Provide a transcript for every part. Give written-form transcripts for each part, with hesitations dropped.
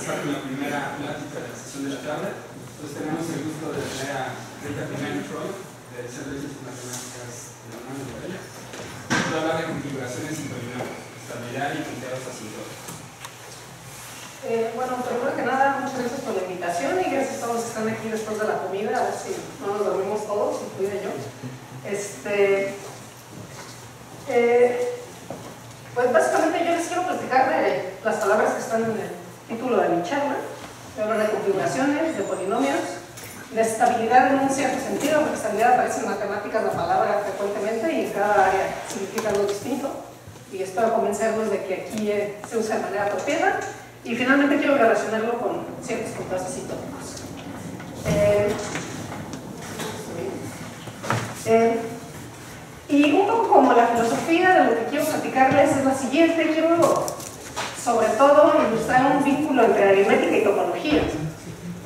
empezar con la primera plática de la sesión de la tarde. Entonces tenemos el gusto de tener a Rita Pimentel, de Servicios Matemáticas de la UNAM de Morelia. Vamos a hablar de configuraciones sin polinomios, estabilidad y punteros asintóticos. Bueno, primero que nada, muchas gracias por la invitación y gracias a todos los que están aquí después de la comida, a ver si no nos dormimos todos, incluida yo. Pues básicamente yo les quiero platicar de las palabras que están en el título de mi charla. Voy a hablar de configuraciones, de polinomios, de estabilidad en un cierto sentido, porque estabilidad aparece en matemáticas la palabra frecuentemente y en cada área significa algo distinto. Y espero convencerlos de que aquí se usa de manera apropiada. Y finalmente quiero relacionarlo con ciertos puntos asintóticos. Y un poco como la filosofía de lo que quiero platicarles es la siguiente. Quiero sobre todo ilustrar un vínculo entre aritmética y topología.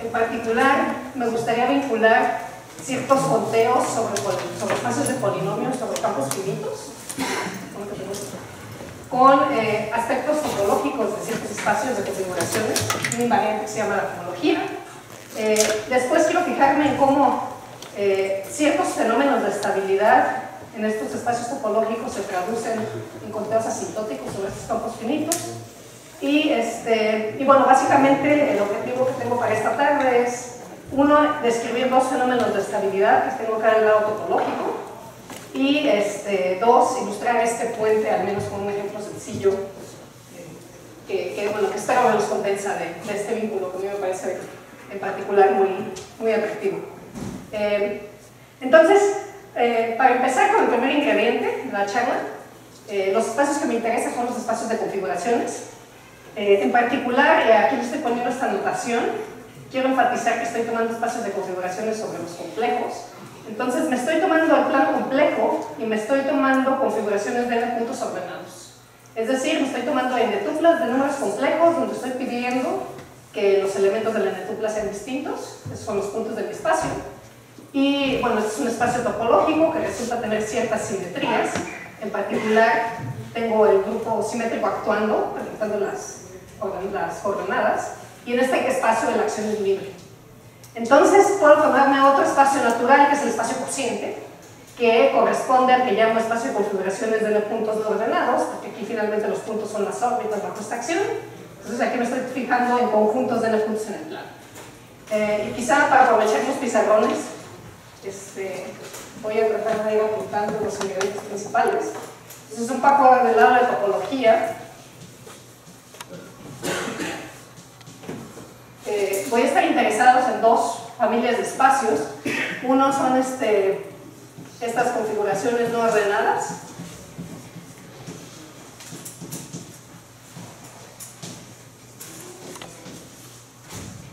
En particular me gustaría vincular ciertos conteos sobre espacios de polinomios, sobre campos finitos, con aspectos topológicos de ciertos espacios de configuraciones, una invariante que se llama la topología. Después quiero fijarme en cómo ciertos fenómenos de estabilidad en estos espacios topológicos se traducen en conteos asintóticos sobre estos campos finitos. Y bueno, básicamente el objetivo que tengo para esta tarde es, uno, describir dos fenómenos de estabilidad que tengo acá del lado topológico, y dos, ilustrar este puente, al menos con un ejemplo sencillo, que espero me los convenza de este vínculo que a mí me parece en particular muy atractivo. Entonces, para empezar con el primer ingrediente de la charla, los espacios que me interesan son los espacios de configuraciones. En particular, aquí les estoy poniendo esta notación, quiero enfatizar que estoy tomando espacios de configuraciones sobre los complejos. Entonces me estoy tomando el plano complejo y me estoy tomando configuraciones de n puntos ordenados. Es decir, me estoy tomando n tuplas de números complejos donde estoy pidiendo que los elementos de la n tupla sean distintos. Esos son los puntos de mi espacio. Y bueno, este es un espacio topológico que resulta tener ciertas simetrías. En particular, tengo el grupo simétrico actuando, representando las coordenadas, y en este espacio la acción es libre. Entonces puedo tomarme otro espacio natural, que es el espacio cociente, que corresponde al que llamo espacio de configuraciones de n puntos no ordenados, porque aquí finalmente los puntos son las órbitas bajo esta acción. Entonces aquí me estoy fijando en conjuntos de n puntos en el plano. Y quizá para aprovechar los pizarrones, voy a tratar de ir apuntando los ingredientes principales. Entonces un poco del lado de topología. Voy a estar interesados en dos familias de espacios. Uno son estas configuraciones no ordenadas.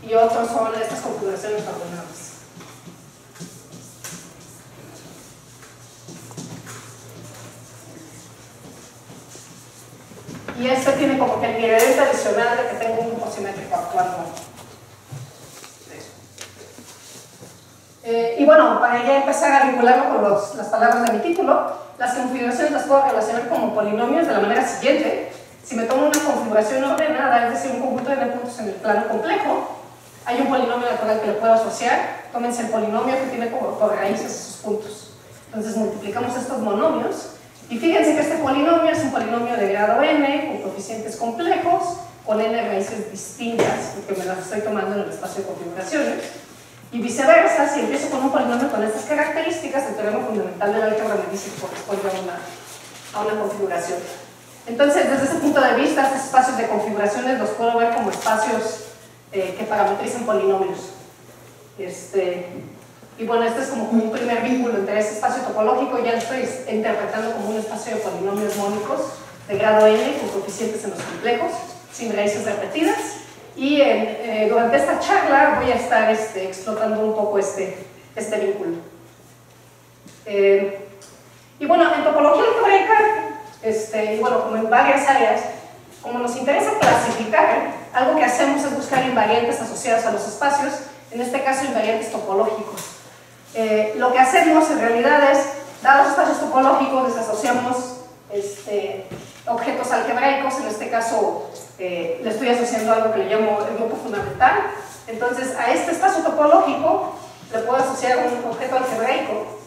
Y otros son estas configuraciones ordenadas. Y este tiene como que el ingrediente adicional de que tengo un grupo simétrico actuando. Y bueno, para ya empezar a vincularlo con las palabras de mi título, las configuraciones las puedo relacionar como polinomios de la manera siguiente. Si me tomo una configuración ordenada, es decir, un conjunto de n puntos en el plano complejo, hay un polinomio natural que le puedo asociar. Tómense el polinomio que tiene como por raíces esos puntos. Entonces multiplicamos estos monomios. Y fíjense que este polinomio es un polinomio de grado n, con coeficientes complejos, con n raíces distintas, porque me las estoy tomando en el espacio de configuraciones. Y viceversa, si empiezo con un polinomio con estas características, el teorema fundamental del álgebra me dice que corresponde a una configuración. Entonces, desde ese punto de vista, estos espacios de configuraciones los puedo ver como espacios que parametrizan polinomios. Y bueno, este es como un primer vínculo entre ese espacio topológico. Ya lo estoy interpretando como un espacio de polinomios mónicos de grado n con coeficientes en los complejos, sin raíces repetidas. Y durante esta charla voy a estar explotando un poco este vínculo. Y bueno, en topología algebraica, y bueno, como en varias áreas, como nos interesa clasificar, algo que hacemos es buscar invariantes asociados a los espacios, en este caso invariantes topológicos. Lo que hacemos en realidad es, dados espacios topológicos, les asociamos objetos algebraicos. En este caso le estoy asociando algo que le llamo el grupo fundamental. Entonces a este espacio topológico le puedo asociar un objeto algebraico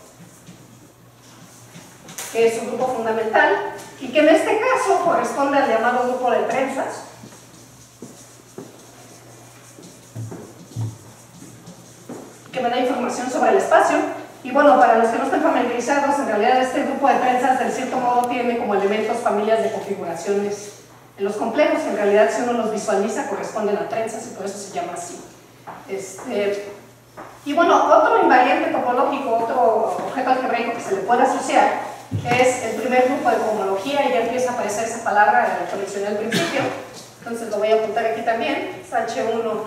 que es un grupo fundamental y que en este caso corresponde al llamado grupo de trenzas, que me da información sobre el espacio. Y bueno, para los que no estén familiarizados, en realidad este grupo de trenzas de cierto modo tiene como elementos familias de configuraciones en los complejos, que en realidad si uno los visualiza corresponden a trenzas y por eso se llama así. Y bueno, otro invariante topológico, otro objeto algebraico que se le puede asociar es el primer grupo de cohomología, y ya empieza a aparecer esa palabra que mencioné al principio, entonces lo voy a apuntar aquí también, es H1,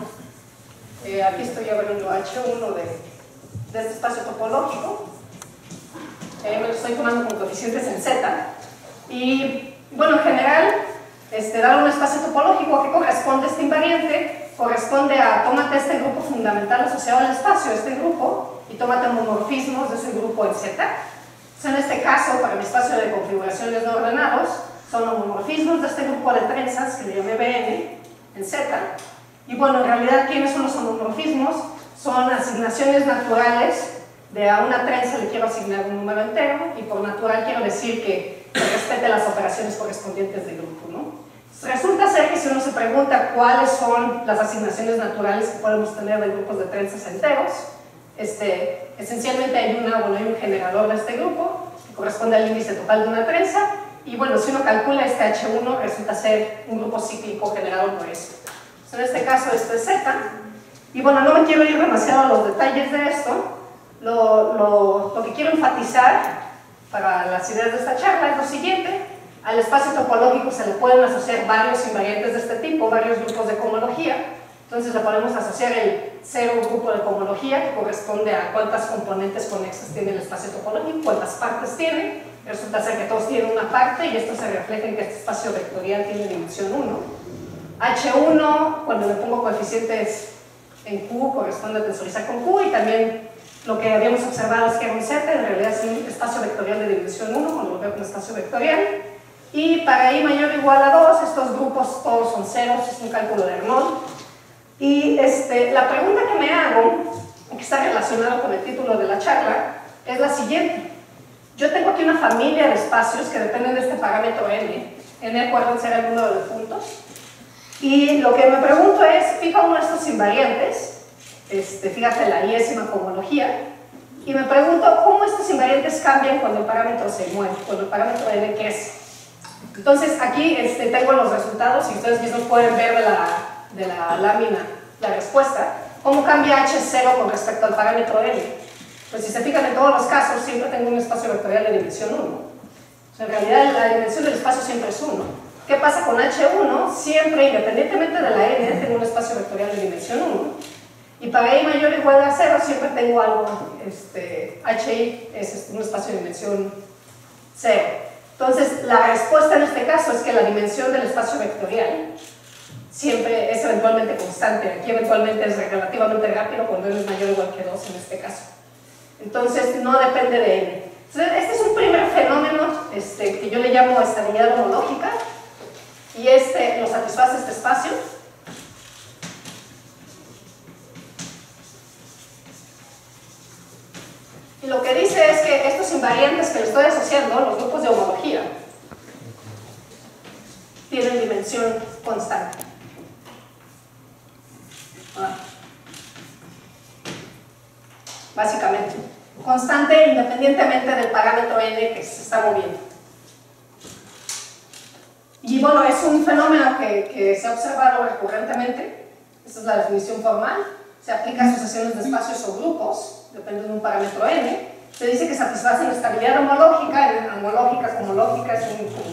aquí estoy abriendo H1 de este espacio topológico, me lo estoy tomando con coeficientes en Z, y bueno, en general, dar un espacio topológico a qué corresponde este invariante, corresponde a tómate este grupo fundamental asociado al espacio, este grupo, y tómate homomorfismos de ese grupo en Z. En este caso, para mi espacio de configuraciones no ordenados, son homomorfismos de este grupo de trenzas que le llamé Bn en Z. Y bueno, en realidad, ¿quiénes son los homomorfismos? Son asignaciones naturales de a una trenza le quiero asignar un número entero, y por natural quiero decir que respete las operaciones correspondientes del grupo, ¿no? Resulta ser que si uno se pregunta cuáles son las asignaciones naturales que podemos tener de grupos de trenzas enteros, esencialmente hay un generador de este grupo que corresponde al índice total de una trenza, y bueno, si uno calcula este H1 resulta ser un grupo cíclico generado por eso. En este caso esto es Z, y bueno, no me quiero ir demasiado a los detalles de esto. Lo que quiero enfatizar para las ideas de esta charla es lo siguiente: al espacio topológico se le pueden asociar varios invariantes de este tipo, varios grupos de cohomología. Entonces le podemos asociar el cero grupo de cohomología, que corresponde a cuántas componentes conexas tiene el espacio topológico, cuántas partes tiene. Resulta ser que todos tienen una parte, y esto se refleja en que este espacio vectorial tiene dimensión 1. H1, cuando le pongo coeficientes en Q, corresponde a tensorizar con Q, y también lo que habíamos observado es que era un Z, en realidad es un espacio vectorial de dimensión 1, cuando lo veo como espacio vectorial. Y para I mayor o igual a 2, estos grupos todos son ceros, es un cálculo de Arnold. Y la pregunta que me hago, que está relacionada con el título de la charla, es la siguiente. Yo tengo aquí una familia de espacios que dependen de este parámetro n, acuérdense era el número de puntos, y lo que me pregunto es, fija uno de estos invariantes, fíjate la iésima cohomología, y me pregunto cómo estos invariantes cambian cuando el parámetro se mueve, cuando el parámetro n crece. Entonces aquí tengo los resultados, y ustedes mismos pueden ver de la lámina la respuesta, cómo cambia H0 con respecto al parámetro n. Pues si se fijan, en todos los casos siempre tengo un espacio vectorial de dimensión 1. O sea, en realidad la dimensión del espacio siempre es 1. ¿Qué pasa con H1? Siempre, independientemente de la n, tengo un espacio vectorial de dimensión 1. Y para I mayor o igual a 0 siempre tengo algo, HI es un espacio de dimensión 0. Entonces, la respuesta en este caso es que la dimensión del espacio vectorial siempre es eventualmente constante. Aquí eventualmente es relativamente rápido cuando n es mayor o igual que 2 en este caso. Entonces, no depende de n. Entonces, este es un primer fenómeno que yo le llamo estabilidad homológica, y lo satisface este espacio. Y lo que dice es que estos invariantes que le estoy asociando, los grupos de homología, tienen dimensión constante. Básicamente, constante independientemente del parámetro n que se está moviendo. Y bueno, es un fenómeno que se ha observado recurrentemente. Esta es la definición formal. Se aplica a asociaciones de espacios o grupos, depende de un parámetro n. Se dice que satisfacen estabilidad homológica, homológica es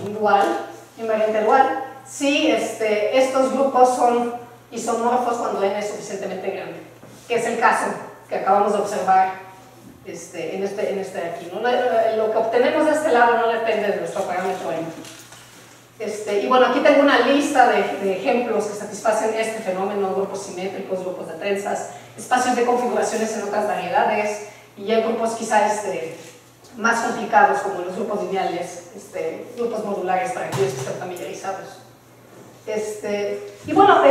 un dual, invariante dual, si estos grupos son isomorfos cuando n es suficientemente grande, que es el caso que acabamos de observar en este de aquí, ¿no? Lo que obtenemos de este lado no depende de nuestro parámetro n. Y bueno, aquí tengo una lista de ejemplos que satisfacen este fenómeno: grupos simétricos, grupos de trenzas, espacios de configuraciones en otras variedades, y hay grupos quizá más complicados como los grupos lineales, grupos modulares para aquellos que están familiarizados. Y bueno,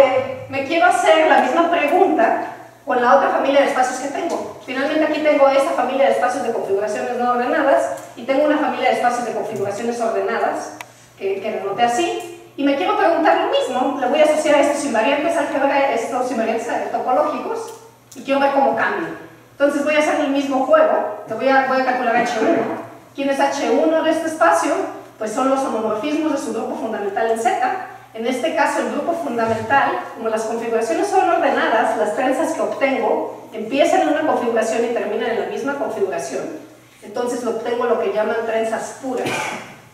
me quiero hacer la misma pregunta con la otra familia de espacios que tengo. Finalmente aquí tengo esta familia de espacios de configuraciones no ordenadas y tengo una familia de espacios de configuraciones ordenadas que denoté así, y me quiero preguntar lo mismo. Le voy a asociar estos invariantes álgebra, estos invariantes topológicos, y quiero ver cómo cambian. Entonces voy a hacer el mismo juego, voy a calcular H1. ¿Quién es H1 de este espacio? Pues son los homomorfismos de su grupo fundamental en Z. En este caso, el grupo fundamental, como las configuraciones son ordenadas, las trenzas que obtengo empiezan en una configuración y terminan en la misma configuración. Entonces obtengo lo que llaman trenzas puras.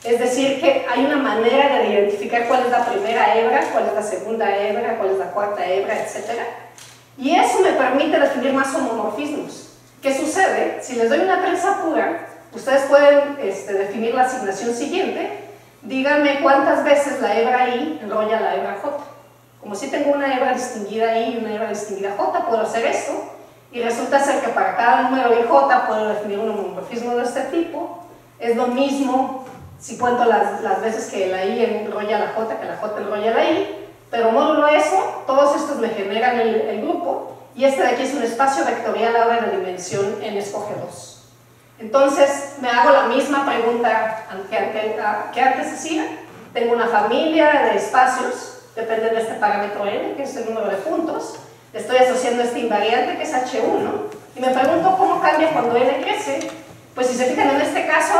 Es decir, que hay una manera de identificar cuál es la primera hebra, cuál es la segunda hebra, cuál es la cuarta hebra, etc. Y eso me permite definir más homomorfismos. ¿Qué sucede? Si les doy una trenza pura, ustedes pueden definir la asignación siguiente. Díganme cuántas veces la hebra I enrolla la hebra J. Como si tengo una hebra distinguida I y una hebra distinguida J, puedo hacer esto, y resulta ser que para cada número I J puedo definir un homomorfismo de este tipo. Es lo mismo si cuento las veces que la I enrolla la J, que la J enrolla la I, pero módulo eso, todos estos me generan el grupo, y este de aquí es un espacio vectorial ahora de dimensión n escoge 2. Entonces, me hago la misma pregunta que antes hacía. Tengo una familia de espacios, depende de este parámetro n, que es el número de puntos. Estoy asociando este invariante, que es H1, y me pregunto cómo cambia cuando n crece. Pues si se fijan en este caso,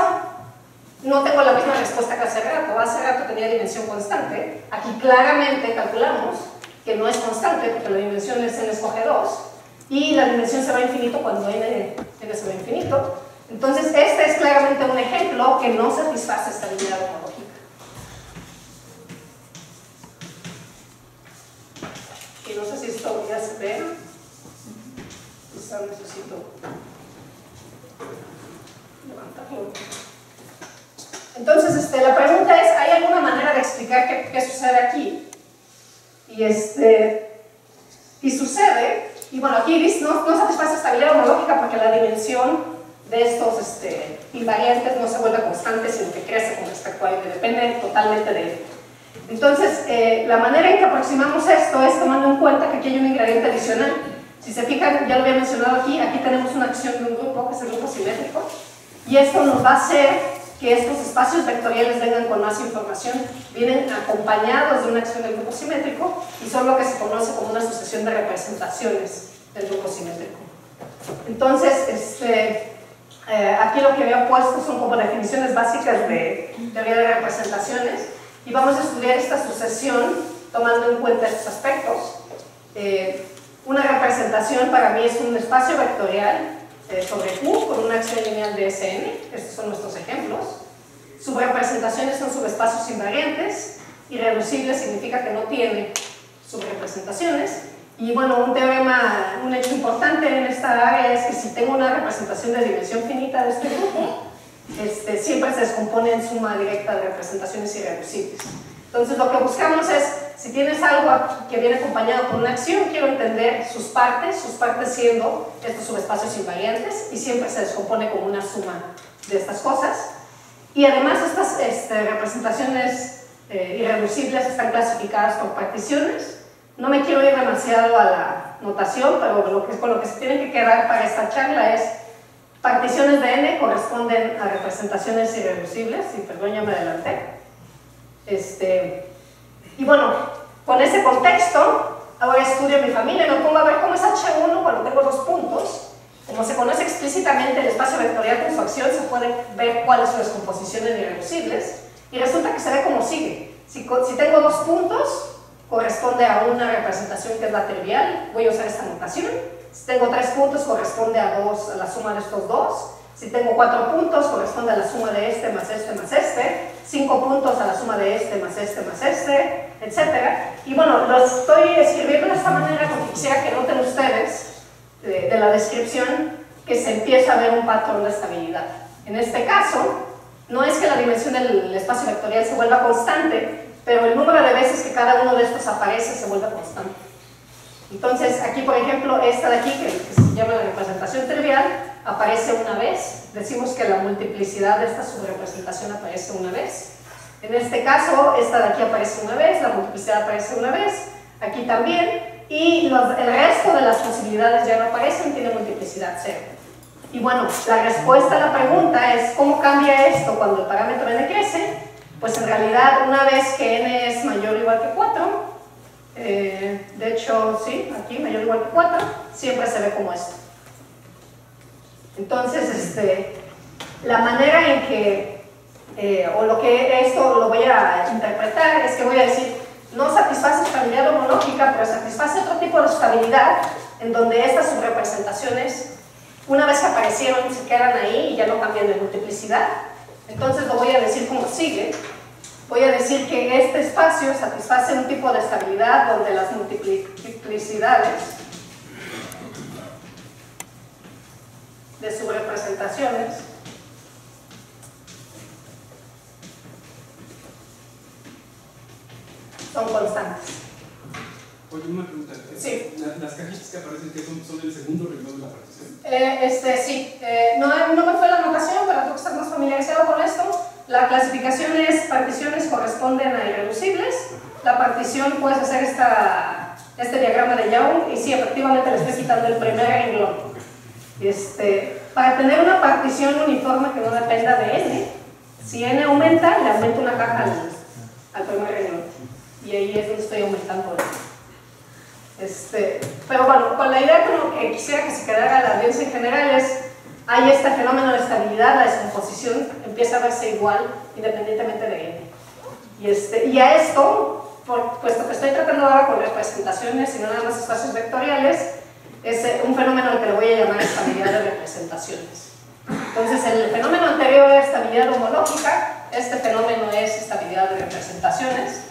no tengo la misma respuesta que hace rato. Hace rato tenía dimensión constante. Aquí claramente calculamos que no es constante, porque la dimensión es n escoge 2, y la dimensión se va a infinito cuando n se va a infinito. Entonces, este es claramente un ejemplo que no satisface esta habilidad homológica. Y no sé si esto ya se ve. Quizá necesito levantarlo. Entonces, la pregunta es, ¿hay alguna manera de explicar qué sucede aquí? Y sucede, y bueno, aquí no satisface esta habilidad homológica porque la dimensión de estos invariantes no se vuelve constante, sino que crece con respecto a él, depende totalmente de él. Entonces, la manera en que aproximamos esto es tomando en cuenta que aquí hay un ingrediente adicional. Si se fijan, ya lo había mencionado aquí tenemos una acción de un grupo, que es el grupo simétrico, y esto nos va a hacer que estos espacios vectoriales vengan con más información, vienen acompañados de una acción del grupo simétrico, y son lo que se conoce como una sucesión de representaciones del grupo simétrico. Entonces, aquí lo que había puesto son como definiciones básicas de teoría de representaciones, y vamos a estudiar esta sucesión tomando en cuenta estos aspectos. Una representación para mí es un espacio vectorial sobre Q con una acción lineal de Sn. Estos son nuestros ejemplos. Subrepresentaciones son subespacios invariantes. Irreducible significa que no tiene subrepresentaciones. Y bueno, un hecho importante en esta área es que si tengo una representación de dimensión finita de este grupo, siempre se descompone en suma directa de representaciones irreducibles. Entonces lo que buscamos es, si tienes algo que viene acompañado con una acción, quiero entender sus partes siendo estos subespacios invariantes, y siempre se descompone como una suma de estas cosas. Y además estas representaciones irreducibles están clasificadas por particiones. No me quiero ir demasiado a la notación, pero con lo que se tienen que quedar para esta charla es particiones de n corresponden a representaciones irreducibles, y perdón, ya me adelanté. Y bueno, con ese contexto, ahora estudio mi familia, me pongo a ver cómo es H1 cuando tengo 2 puntos. Como se conoce explícitamente el espacio vectorial con su acción, se puede ver cuál es su descomposición en irreducibles, y resulta que se ve como sigue. Si tengo 2 puntos, corresponde a una representación que es la trivial, voy a usar esta notación. Si tengo 3 puntos, corresponde a la suma de estos 2. Si tengo 4 puntos, corresponde a la suma de este más este más este. 5 puntos a la suma de este más este más este, etc. Y bueno, lo estoy escribiendo de esta manera porque quisiera que noten ustedes de la descripción que se empieza a ver un patrón de estabilidad. En este caso, no es que la dimensión del espacio vectorial se vuelva constante, pero el número de veces que cada uno de estos aparece se vuelve constante. Entonces, aquí, por ejemplo, esta de aquí, que se llama la representación trivial, aparece una vez. Decimos que la multiplicidad de esta subrepresentación aparece una vez. En este caso, esta de aquí aparece una vez, la multiplicidad aparece una vez, aquí también, y el resto de las posibilidades ya no aparecen, tiene multiplicidad cero. Y bueno, la respuesta a la pregunta es ¿cómo cambia esto cuando el parámetro n crece? Pues en realidad, una vez que n es mayor o igual que 4, de hecho, sí, aquí mayor o igual que 4, siempre se ve como esto. Entonces, la manera en que, o lo que esto lo voy a interpretar, es que voy a decir, no satisface estabilidad homológica, pero satisface otro tipo de estabilidad, en donde estas subrepresentaciones, una vez que aparecieron, se quedan ahí y ya no cambian de multiplicidad. Entonces lo voy a decir como sigue. Voy a decir que este espacio satisface un tipo de estabilidad donde las multiplicidades de subrepresentaciones son constantes. Oye, una pregunta. Sí. ¿Las cajitas que aparecen que son el segundo renglón de la partición? Sí. No me fue la notación, pero tengo que estar más familiarizado con esto. La clasificación es particiones corresponden a irreducibles. La partición puedes hacer este diagrama de Young y sí, efectivamente le estoy quitando el primer renglón. Para tener una partición uniforme que no dependa de n, si n aumenta, le aumento una caja al primer renglón. Y ahí es donde estoy aumentando pero bueno, con la idea con lo que quisiera que se quedara la audiencia en general es hay este fenómeno de estabilidad, la descomposición empieza a verse igual independientemente de n. Y a esto, puesto que estoy tratando ahora con representaciones y no nada más espacios vectoriales, es un fenómeno al que le voy a llamar estabilidad de representaciones. Entonces, el fenómeno anterior era estabilidad homológica, este fenómeno es estabilidad de representaciones.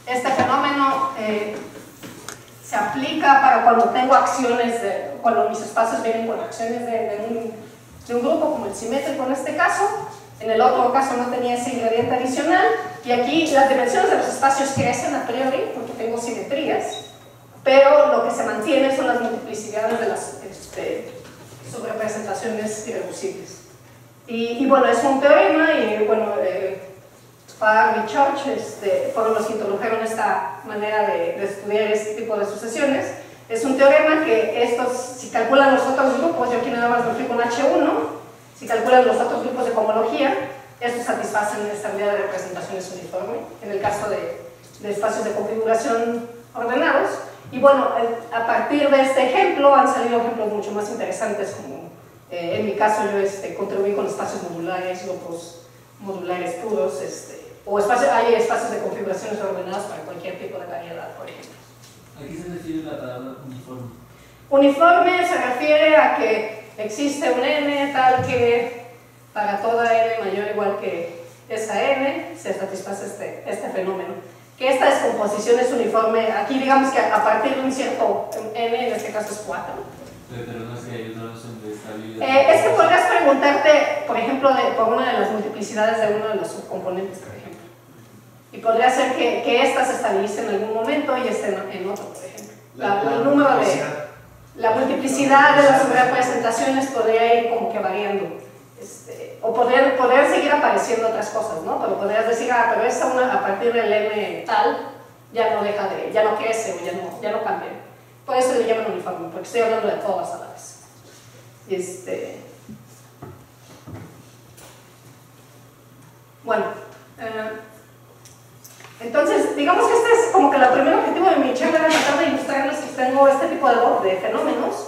Este fenómeno se aplica para cuando tengo acciones, cuando mis espacios vienen con acciones de un grupo como el simétrico en este caso. En el otro caso no tenía ese ingrediente adicional, y aquí las dimensiones de los espacios crecen a priori porque tengo simetrías, pero lo que se mantiene son las multiplicidades de las subrepresentaciones irreducibles. Y bueno, es un teorema, y bueno, Farr y Church fueron los que introdujeron esta manera de estudiar este tipo de sucesiones. Es un teorema que si calculan los otros grupos, yo aquí nada más me fui con H1, si calculan los otros grupos de cohomología, estos satisfacen la estabilidad de representaciones uniforme, en el caso de espacios de configuración ordenados. Y bueno, a partir de este ejemplo han salido ejemplos mucho más interesantes, como en mi caso yo contribuí con espacios modulares, grupos modulares puros, hay espacios de configuraciones ordenadas para cualquier tipo de variedad, por ejemplo. ¿A qué se refiere la palabra uniforme? Uniforme se refiere a que existe un n tal que para toda n mayor o igual que esa n se satisface este fenómeno. Que esta descomposición es uniforme, aquí digamos que a partir de un cierto n, en este caso es 4. Pero no sé, hay otra razón de estabilidad. Es que podrías preguntarte, por ejemplo, por una de las multiplicidades de uno de los subcomponentes, por ejemplo. Y podría ser que esta se estabilice en algún momento y esté en otro, por ejemplo. La multiplicidad de las subrepresentaciones podría ir como que variando. O podrían seguir apareciendo otras cosas, ¿no? Pero podrías decir, pero esta a partir del n tal ya no crece o ya no cambia. Por eso le llaman uniforme, porque estoy hablando de todas a la vez. Bueno, entonces, digamos que este es como que el primer objetivo de mi charla, era tratar de ilustrarles que tengo este tipo de fenómenos.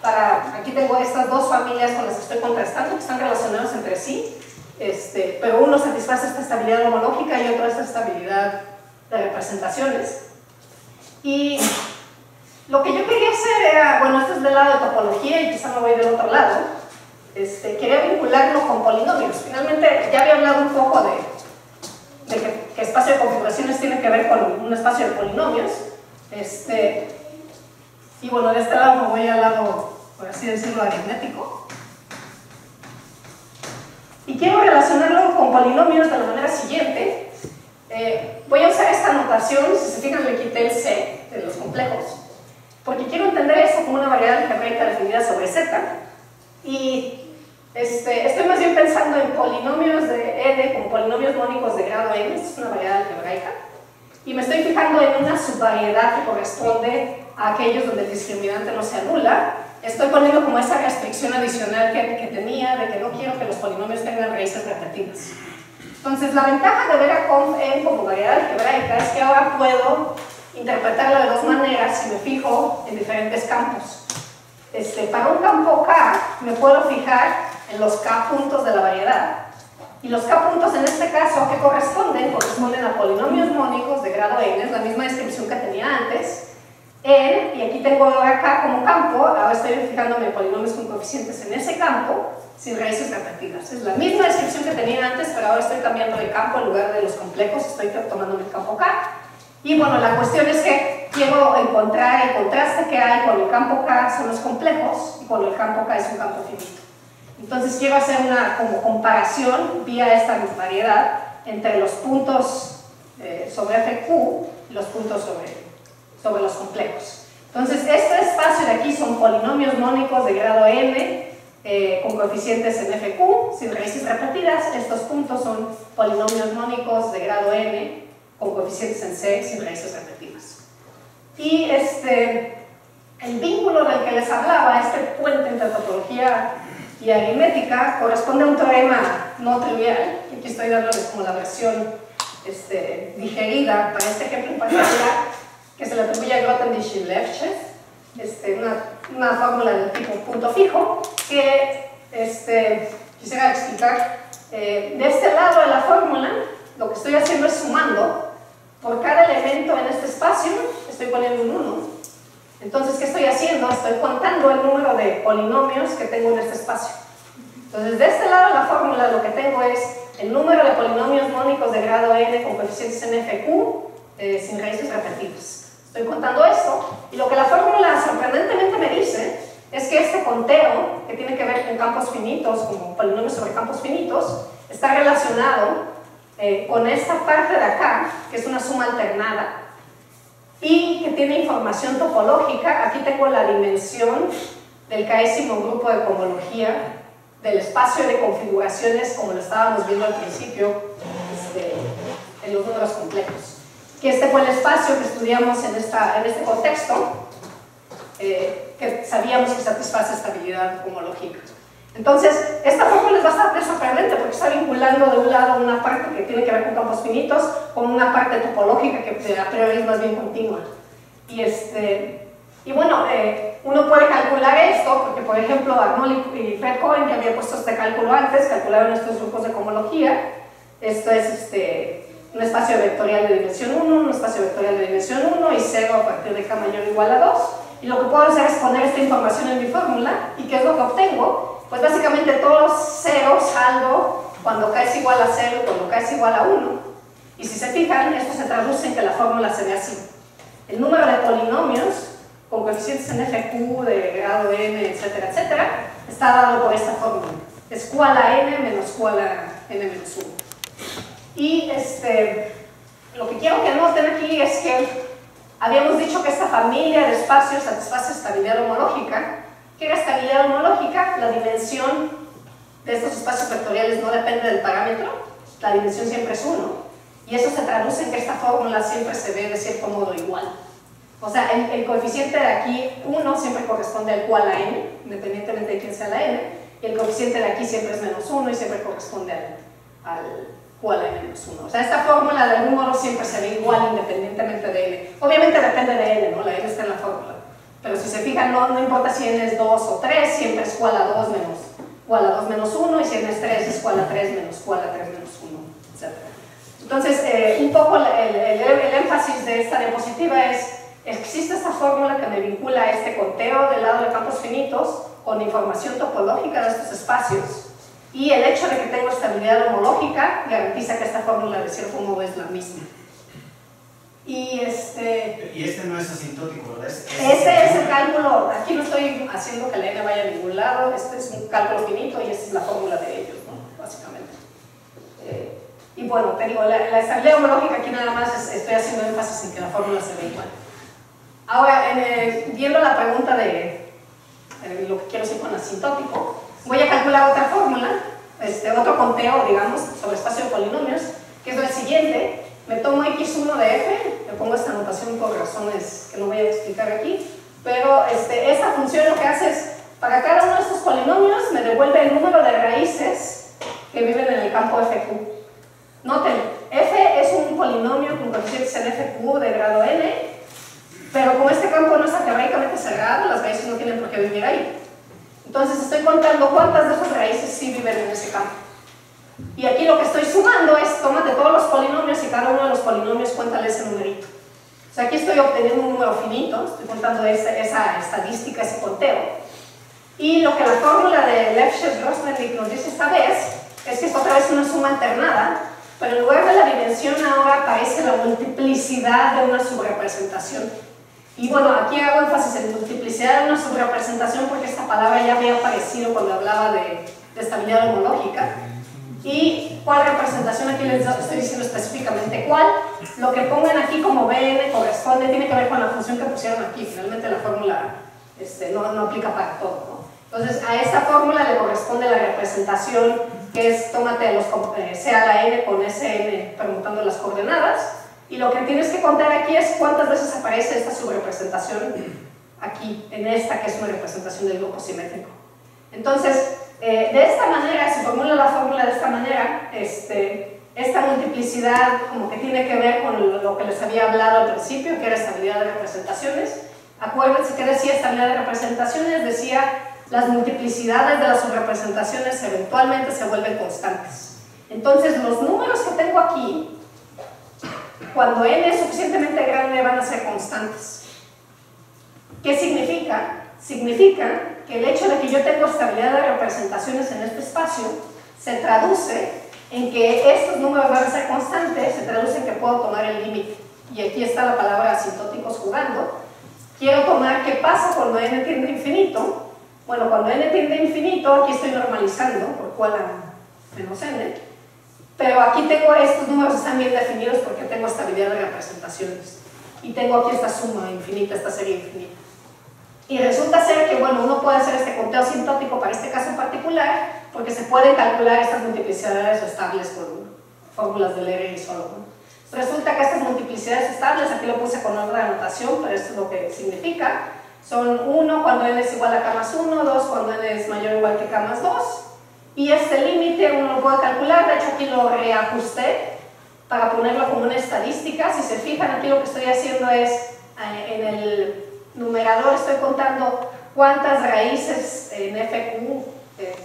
Aquí tengo estas dos familias con las que estoy contrastando, que están relacionados entre sí, pero uno satisface esta estabilidad homológica y otro esta estabilidad de representaciones. Y lo que yo quería hacer era, bueno, esto es del lado de topología y quizá me voy del otro lado, quería vincularlo con polinomios. Finalmente ya había hablado un poco de que espacio de configuraciones tiene que ver con un espacio de polinomios, y bueno, de este lado me voy al lado, por así decirlo, aritmético, y quiero relacionarlo con polinomios de la manera siguiente. Voy a usar esta notación, si se fijan le quité el C de los complejos, porque quiero entender esto como una variedad algebraica definida sobre Z, y estoy más bien pensando en polinomios de N como polinomios mónicos de grado N, esto es una variedad algebraica, y me estoy fijando en una subvariedad que corresponde a aquellos donde el discriminante no se anula. Estoy poniendo como esa restricción adicional que tenía de que no quiero que los polinomios tengan raíces repetidas. Entonces, la ventaja de ver a conf n como variedad algebraica es que ahora puedo interpretarla de dos maneras si me fijo en diferentes campos. Para un campo K me puedo fijar en los K puntos de la variedad, y los K puntos en este caso, ¿a qué corresponden? Corresponden a polinomios mónicos de grado n, es la misma descripción que tenía antes, y aquí tengo ahora K como campo, ahora estoy fijándome en polinomios con coeficientes en ese campo, sin raíces repetidas. Es la misma descripción que tenía antes, pero ahora estoy cambiando de campo en lugar de los complejos, estoy tomando el campo K. Y bueno, la cuestión es que quiero encontrar el contraste que hay cuando el campo K son los complejos y cuando el campo K es un campo finito. Entonces quiero hacer una como comparación vía esta variedad entre los puntos sobre FQ y los puntos sobre los complejos. Entonces este espacio de aquí son polinomios mónicos de grado n con coeficientes en FQ sin raíces repetidas. Estos puntos son polinomios mónicos de grado n con coeficientes en C sin raíces repetidas. Y el vínculo del que les hablaba, este puente entre topología y aritmética, corresponde a un teorema no trivial. Aquí estoy dándoles como la versión digerida para este ejemplo en particular, que se le atribuye a Grothendieck y Lefschetz, una fórmula del tipo punto fijo, que quisiera explicar. De este lado de la fórmula, lo que estoy haciendo es sumando. Por cada elemento en este espacio, estoy poniendo un 1. Entonces, ¿qué estoy haciendo? Estoy contando el número de polinomios que tengo en este espacio. Entonces, de este lado de la fórmula lo que tengo es el número de polinomios mónicos de grado n con coeficientes en FQ sin raíces repetidas. Estoy contando esto, y lo que la fórmula sorprendentemente me dice es que este conteo, que tiene que ver con campos finitos, como polinomios sobre campos finitos, está relacionado con esta parte de acá, que es una suma alternada, y que tiene información topológica. Aquí tengo la dimensión del késimo grupo de cohomología del espacio de configuraciones, como lo estábamos viendo al principio en los números complejos. Que este fue el espacio que estudiamos en este contexto, que sabíamos que satisface estabilidad homológica. Entonces, esta fórmula es bastante sorprendente porque está vinculando de un lado una parte que tiene que ver con campos finitos con una parte topológica que a priori es más bien continua. Y bueno, uno puede calcular esto porque, por ejemplo, Arnold y Fred Cohen, que había puesto este cálculo antes, calcularon estos grupos de cohomología. Esto es un espacio vectorial de dimensión 1, un espacio vectorial de dimensión 1 y 0 a partir de k mayor o igual a 2. Y lo que puedo hacer es poner esta información en mi fórmula. ¿Y qué es lo que obtengo? Pues básicamente todos los ceros salvo cuando k es igual a 0 y cuando k es igual a 1. Y si se fijan, esto se traduce en que la fórmula se ve así. El número de polinomios con coeficientes en FQ de grado n, etcétera, etcétera, está dado por esta fórmula. Es q a la n menos q a la n menos 1. Y lo que quiero que noten aquí es que habíamos dicho que esta familia de espacios satisface estabilidad homológica. ¿Qué era estabilidad homológica? La dimensión de estos espacios vectoriales no depende del parámetro, la dimensión siempre es 1. Y eso se traduce en que esta fórmula siempre se ve de cierto modo igual. O sea, el coeficiente de aquí, 1, siempre corresponde al q a la n, independientemente de quién sea la n, y el coeficiente de aquí siempre es menos 1 y siempre corresponde al q a la n menos 1. O sea, esta fórmula de algún modo siempre se ve igual independientemente de n. Obviamente depende de n, ¿no? La n está en la fórmula. Pero si se fijan, no importa si n es 2 o 3, siempre es q a la 2 menos q a la 2 menos 1, y si n es 3 es q a la 3 menos q a la 3 menos 1, etc. Entonces, un poco el énfasis de esta diapositiva es: existe esta fórmula que me vincula a este conteo del lado de campos finitos con información topológica de estos espacios, y el hecho de que tengo estabilidad homológica garantiza que esta fórmula de cierto modo es la misma. Y este no es asintótico, ¿verdad? Este es el cálculo. Aquí no estoy haciendo que la n vaya a ningún lado. Este es un cálculo finito y esta es la fórmula de ellos, ¿no? Básicamente. Y bueno, te digo, la estabilidad homológica aquí nada más estoy haciendo énfasis en que la fórmula se ve igual. Ahora, viendo la pregunta de lo que quiero decir con asintótico, voy a calcular otra fórmula, otro conteo, digamos, sobre espacio de polinomios, que es la siguiente. Me tomo x1 de f, le pongo esta notación por razones que no voy a explicar aquí, pero esta función lo que hace es, para cada uno de estos polinomios me devuelve el número de raíces que viven en el campo fq. Noten, f es un polinomio con coeficientes en fq de grado n, pero como este campo no es algebraicamente cerrado, las raíces no tienen por qué vivir ahí. Entonces estoy contando cuántas de esas raíces sí viven en ese campo. Y aquí lo que estoy sumando es, tómate todos los polinomios y cada uno de los polinomios cuéntale ese numerito. O sea, aquí estoy obteniendo un número finito, estoy contando esa estadística, ese conteo. Y lo que la fórmula de Lefschetz-Grossmannlich nos dice esta vez es que es otra vez una suma alternada, pero en lugar de la dimensión ahora aparece la multiplicidad de una subrepresentación. Y bueno, aquí hago énfasis en multiplicidad de una subrepresentación porque esta palabra ya había aparecido cuando hablaba de estabilidad homológica. ¿Y cuál representación? Aquí les estoy diciendo específicamente cuál. Lo que pongan aquí como Bn corresponde, tiene que ver con la función que pusieron aquí. Finalmente la fórmula no aplica para todo, ¿no? Entonces a esta fórmula le corresponde la representación que es, tómate C a la n con Sn permutando las coordenadas. Y lo que tienes que contar aquí es cuántas veces aparece esta subrepresentación aquí, en esta que es una representación del grupo simétrico. Entonces, de esta manera, se formula la fórmula de esta manera, esta multiplicidad como que tiene que ver con lo que les había hablado al principio, que era estabilidad de representaciones. Acuérdense que decía estabilidad de representaciones, decía las multiplicidades de las subrepresentaciones eventualmente se vuelven constantes. Entonces, los números que tengo aquí, cuando n es suficientemente grande, van a ser constantes. ¿Qué significa? Significa que el hecho de que yo tengo estabilidad de representaciones en este espacio se traduce en que estos números van a ser constantes, se traduce en que puedo tomar el límite. Y aquí está la palabra asintóticos jugando. Quiero tomar qué pasa cuando n tiende a infinito. Bueno, cuando n tiende a infinito, aquí estoy normalizando, por cual a menos n. Pero aquí tengo estos números están bien definidos porque tengo estabilidad de representaciones. Y tengo aquí esta suma infinita, esta serie infinita. Y resulta ser que, bueno, uno puede hacer este conteo asintótico para este caso en particular porque se pueden calcular estas multiplicidades estables con fórmulas de Lerer y Solomon. Resulta que estas multiplicidades estables, aquí lo puse con otra anotación, pero esto es lo que significa, son 1 cuando n es igual a k más 1, 2 cuando n es mayor o igual que k más 2, y este límite uno lo puede calcular, de hecho aquí lo reajusté para ponerlo como una estadística. Si se fijan, aquí lo que estoy haciendo es, en el numerador estoy contando cuántas raíces en fq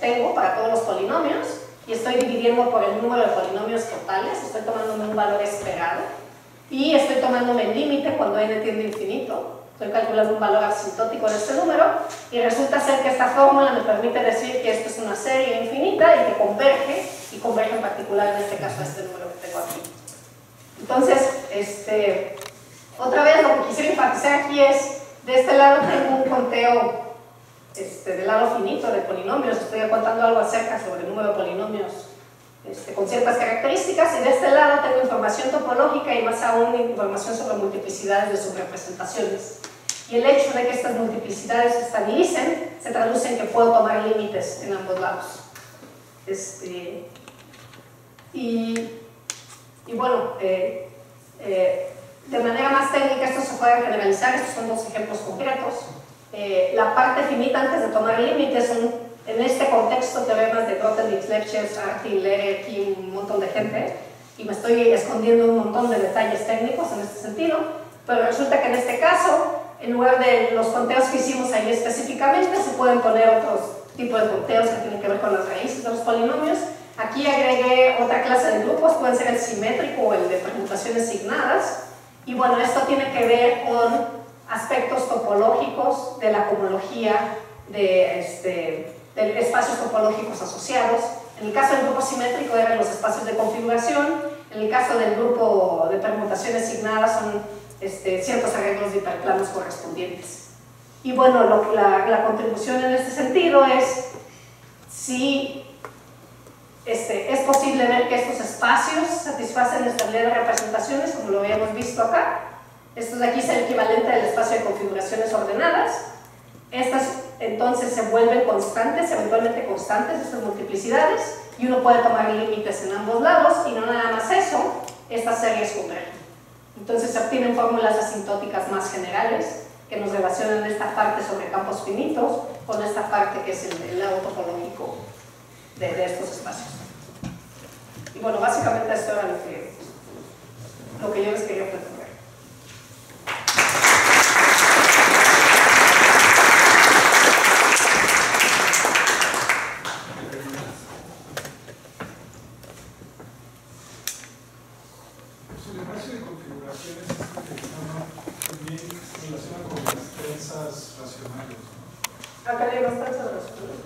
tengo para todos los polinomios, y estoy dividiendo por el número de polinomios totales, estoy tomándome un valor esperado, y estoy tomándome el límite cuando n tiende a infinito, estoy calculando un valor asintótico de este número, y resulta ser que esta fórmula me permite decir que esto es una serie infinita y que converge, y converge en particular en este caso a este número que tengo aquí. Entonces, otra vez lo que quisiera enfatizar aquí es, de este lado tengo un conteo del lado finito de polinomios, estoy contando algo acerca sobre el número de polinomios con ciertas características, y de este lado tengo información topológica y más aún información sobre multiplicidades de subrepresentaciones. Y el hecho de que estas multiplicidades se estabilicen se traduce en que puedo tomar límites en ambos lados. Y bueno, de manera más técnica esto se puede generalizar, estos son dos ejemplos concretos. La parte finita antes de tomar límites son, en este contexto, teoremas de Grothendieck, Lefschetz, Artin, Lerer, aquí un montón de gente, y me estoy escondiendo un montón de detalles técnicos en este sentido, pero resulta que en este caso, en lugar de los conteos que hicimos ahí específicamente, se pueden poner otros tipos de conteos que tienen que ver con las raíces de los polinomios. Aquí agregué otra clase de grupos, pueden ser el simétrico o el de permutaciones signadas, y bueno, esto tiene que ver con aspectos topológicos de la cohomología de espacios topológicos asociados. En el caso del grupo simétrico eran los espacios de configuración, en el caso del grupo de permutaciones signadas son ciertos arreglos de hiperplanos correspondientes. Y bueno, la contribución en este sentido es, si es posible ver que estos espacios satisfacen la estabilidad de representaciones, como lo habíamos visto acá. Esto de aquí es el equivalente del espacio de configuraciones ordenadas. Estas entonces se vuelven constantes, eventualmente constantes, estas multiplicidades, y uno puede tomar límites en ambos lados, y no nada más eso, esta serie es converge. Entonces se obtienen fórmulas asintóticas más generales que nos relacionan esta parte sobre campos finitos con esta parte que es el lado topológico de estos espacios. Y bueno, básicamente esto era lo que yo les quería platicar. El espacio de configuraciones también relaciona con las trenzas racionales, ¿no? ¿A qué le llamas trenzas racionales?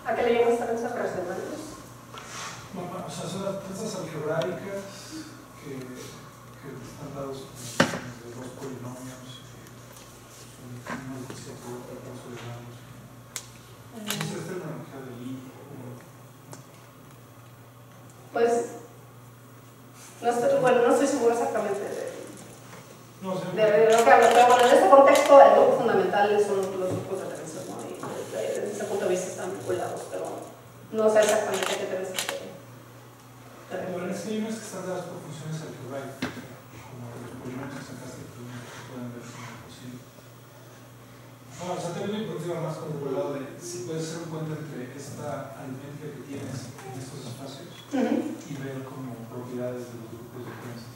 ¿A qué le llamas trenzas racionales? O sea, son las trenzas algebraicas que están dados de dos polinomios, son uno de C por otro caso de dados. Esa es terminología de I. Pues, no estoy seguro exactamente de lo que hablo, pero bueno, en este contexto el grupo fundamental son los grupos de trenzas, ¿no? Y desde ese punto de vista están vinculados, pero no sé exactamente a qué trenzas se Bueno, es que hay unas que están dadas por funciones algebraicas, como los polinomios que sacaste que pueden ver si es posible. Bueno, o sea, también lo importante va más como por el lado de si puedes hacer un puente entre esta aritmética que tienes en estos espacios y ver como propiedades de los grupos de trenzas.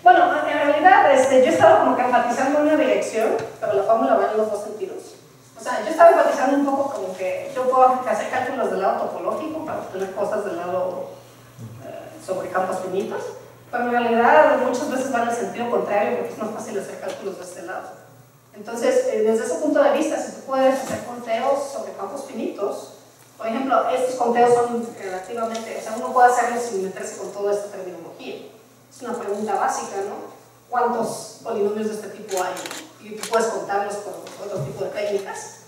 Bueno, en realidad yo he estado como que enfatizando en una dirección, pero la fórmula va en los dos sentidos. O sea, yo estaba enfatizando un poco como que yo puedo hacer cálculos del lado topológico para obtener cosas del lado sobre campos finitos, pero en realidad muchas veces van en el sentido contrario porque es más fácil hacer cálculos de este lado. Entonces, desde ese punto de vista, si tú puedes hacer conteos sobre campos finitos, por ejemplo, estos conteos son relativamente, o sea, uno puede hacerlos sin meterse con toda esta terminología. Es una pregunta básica, ¿no? ¿Cuántos polinomios de este tipo hay? Y tú puedes contarlos por otro tipo de técnicas.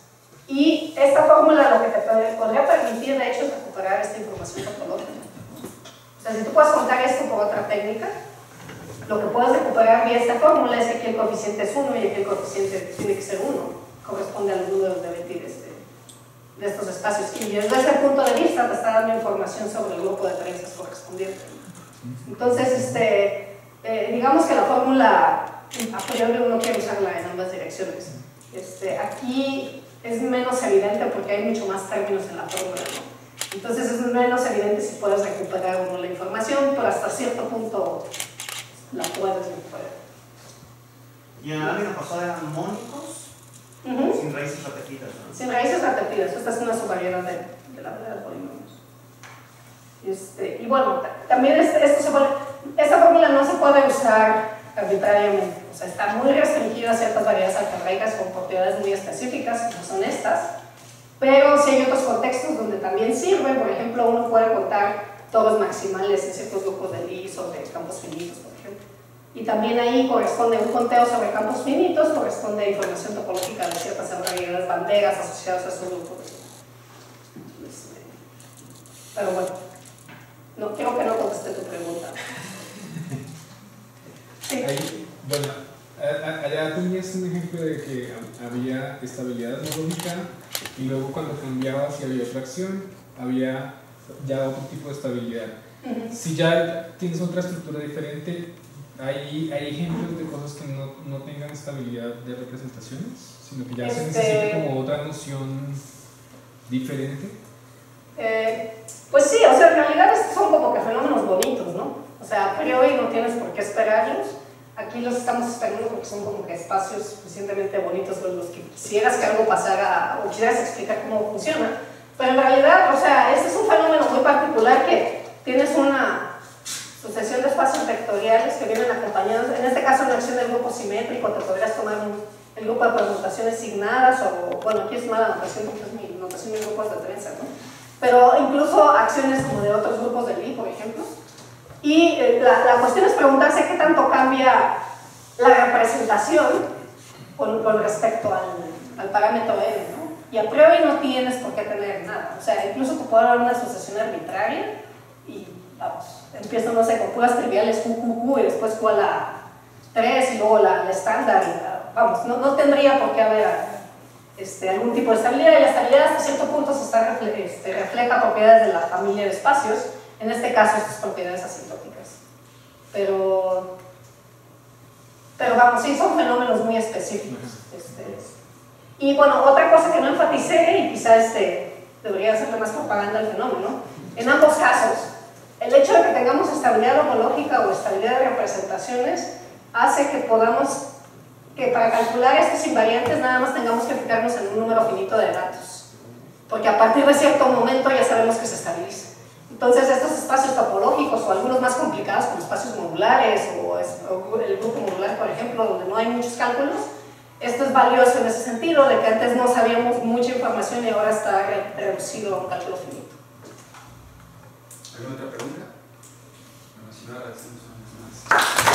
Y esta fórmula lo que te podría permitir, de hecho, es recuperar esta información topológica. O sea, si tú puedes contar esto por otra técnica, lo que puedes recuperar vía esta fórmula es que aquí el coeficiente es 1 y aquí el coeficiente tiene que ser 1, corresponde a los números de Betti de estos espacios. Y desde ese punto de vista te está dando información sobre el grupo de trenzas correspondiente. Entonces, digamos que la fórmula a priori uno quiere usarla en ambas direcciones. Aquí es menos evidente porque hay mucho más términos en la fórmula, ¿no? Entonces es menos evidente si puedes recuperar o no la información, pero hasta cierto punto la puedes recuperar. Y en la lámina pasada eran mónicos sin raíces repetidas, ¿no? Sin raíces repetidas, esta es una subvariedad de la variedad de polinomios. Y bueno, también esta fórmula no se puede usar arbitrariamente, o sea, está muy restringida a ciertas variedades algebraicas con propiedades muy específicas, como son estas, pero sí hay otros contextos donde también sirve. Por ejemplo, uno puede contar toros maximales en ciertos grupos de Lie sobre campos finitos, por ejemplo. Y también ahí corresponde un conteo sobre campos finitos, corresponde a información topológica de ciertas variedades banderas asociadas a esos grupos. Pero bueno, no, creo que no contesté tu pregunta. Sí. Ahí, bueno, allá tenías un ejemplo de que había estabilidad lógica y luego cuando cambiabas y había fracción, había ya otro tipo de estabilidad. Si ya tienes otra estructura diferente, ¿hay ejemplos de cosas que no tengan estabilidad de representaciones, sino que ya se necesita como otra noción diferente? Pues sí, o sea, en realidad estos son como que fenómenos bonitos, ¿no? O sea, a priori no tienes por qué esperarlos. Aquí los estamos esperando porque son como que espacios suficientemente bonitos con los que quisieras que algo pasara o quisieras explicar cómo funciona. Pero en realidad, o sea, este es un fenómeno muy particular que tienes una sucesión de espacios vectoriales que vienen acompañados, en este caso una acción del grupo simétrico, te podrías tomar el grupo de permutaciones signadas o, bueno, aquí es mala notación porque es mi notación de grupos de trenza, ¿no? Pero incluso acciones como de otros grupos de Lie, por ejemplo. Y la cuestión es preguntarse qué tanto cambia la representación con respecto al parámetro n, ¿no? y a priori no tienes por qué tener nada. O sea, incluso te puede dar una asociación arbitraria y vamos, empieza, no sé, con puras triviales Q, y después Q a la 3 y luego la estándar. Vamos, no tendría por qué haber algún tipo de estabilidad, y la estabilidad hasta cierto punto refleja propiedades de la familia de espacios, en este caso estas propiedades asintóticas. Pero vamos, sí, son fenómenos muy específicos. Y bueno, otra cosa que no enfaticé, y quizás debería hacerle más propaganda al fenómeno, en ambos casos, el hecho de que tengamos estabilidad homológica o estabilidad de representaciones hace que podamos, que para calcular estas invariantes nada más tengamos que fijarnos en un número finito de datos, porque a partir de cierto momento ya sabemos que se estabiliza. Entonces estos espacios topológicos, o algunos más complicados como espacios modulares o el grupo modular, por ejemplo, donde no hay muchos cálculos, esto es valioso en ese sentido, de que antes no sabíamos mucha información y ahora está reducido a un cálculo finito. ¿Alguna otra pregunta? Bueno, si no, agradecemos a los demás.